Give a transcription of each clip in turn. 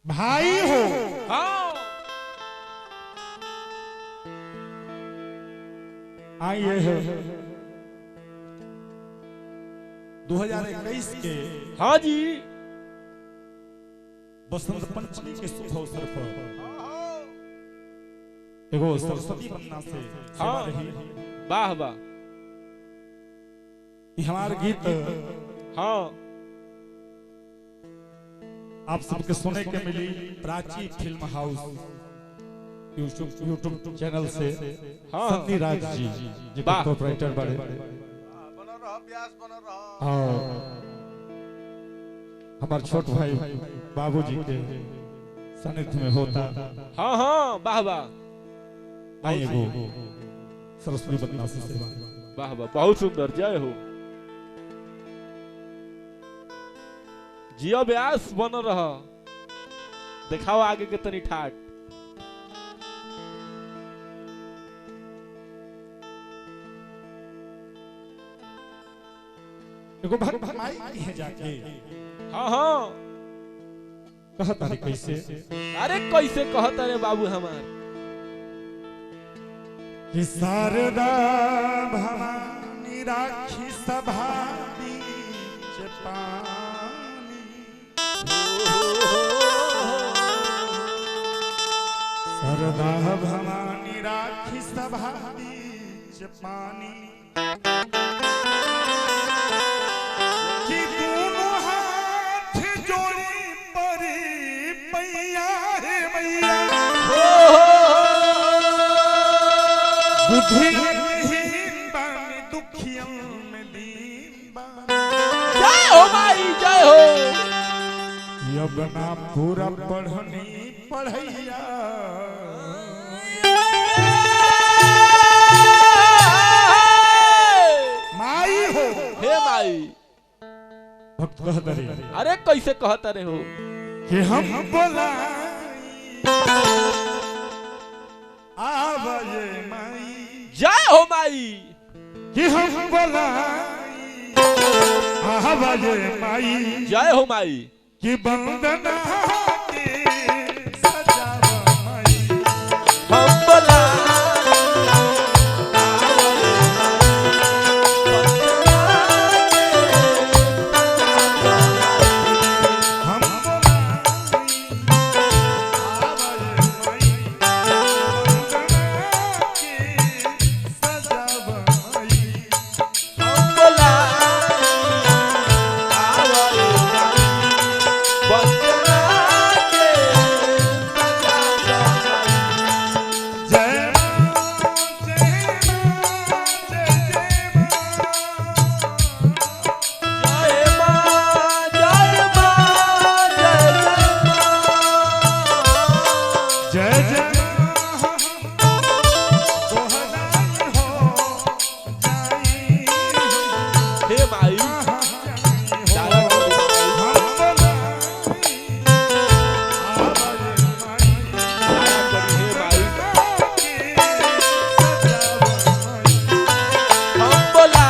भाई हो। हाँ आइए हो 2021 के हाँ जी बसंत पंचमी के शुभ अवसर पर एगो सरस्वती वंदना से सेवा हाँ रही। वाह वाह ये हमारा गीत हाँ आप सबके सुने के मिली Prachi film house YouTube channel से। हाँ सन्नी राज जी जी वाह। प्रोपराइटर बड़े और हमारे छोट भाई बाबूजी के सानिध्य में होता। हाँ हाँ वाह वाह आइए वो सरस्वती वंदना से सेवा। वाह वाह बहुत सुंदर जय हो जियो व्यास बन रहा दिखाओ आगे के तनी ठाट एगो भगवान है जाके हाँ हाँ कहता है कैसे अरे कैसे कहता रे बाबू हमार कि शारदा भवानी राखी सभा बीच पानी। शारदा भवानी राखी सभा बीच पानी कि दोनों हाथ जोड़ी परी पैया रे मैया बुद्धिहीन बानी दुखियन में दीन बानी। जय हो भाई जय हो अब ना पूरा पढ़नी पढ़ैया माई हो। हे माई भक्त कहता रे अरे कैसे कहता रे हो कि हम बोलाई आवाजे माई जय हो माई कि हम बोलाई आवाजे माई जय हो माई कि बंदना के सजावा माई। हम बोला हम बोलाई आवाजे माई बंदना के सजावा माई। हम बोला जय मां जय मां जय जय मां। जय मां जय जय जय दोहराई हो जाई हे माई हम हे माई हम बोला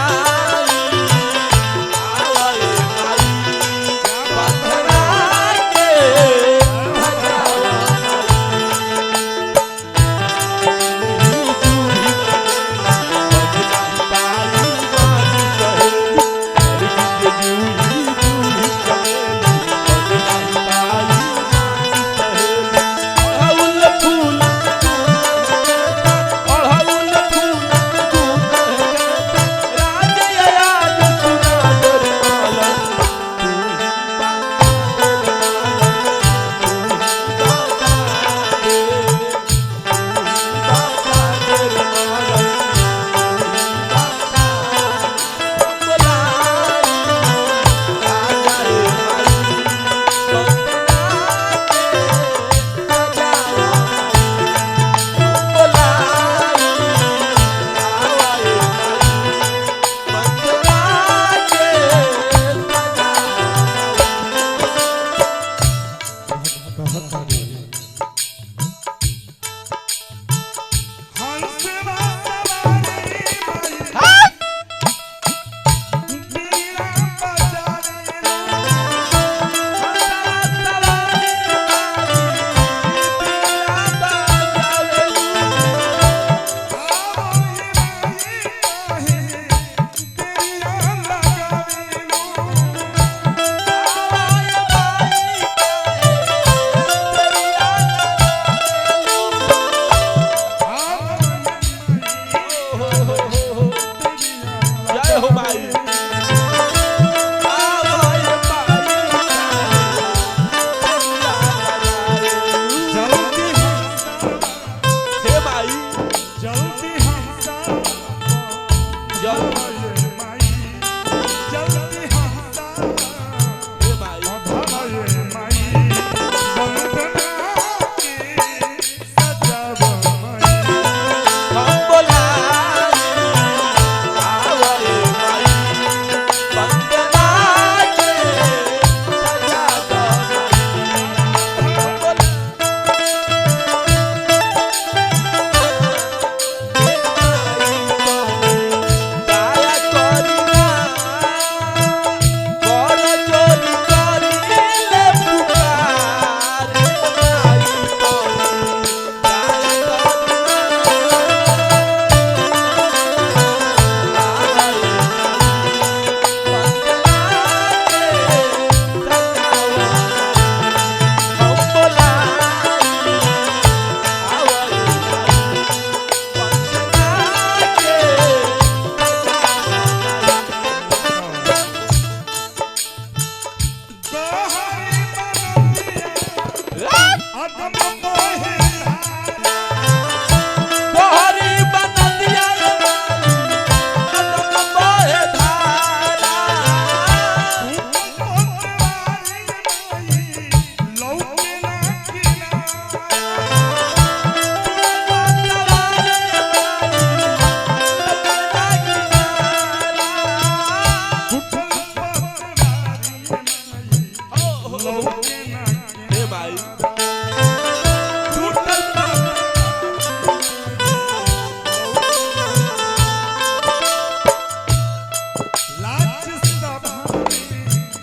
माई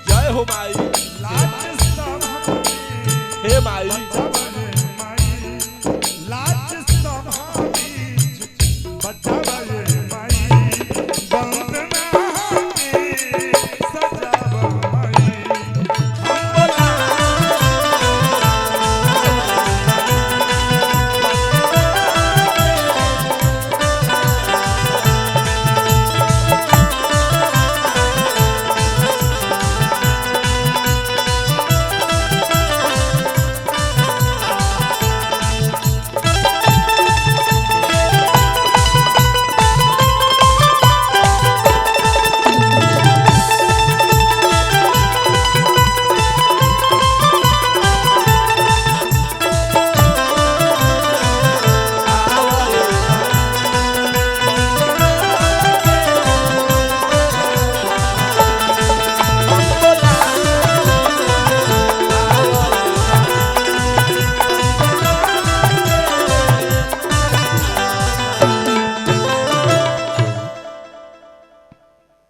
जय हो माई हे माई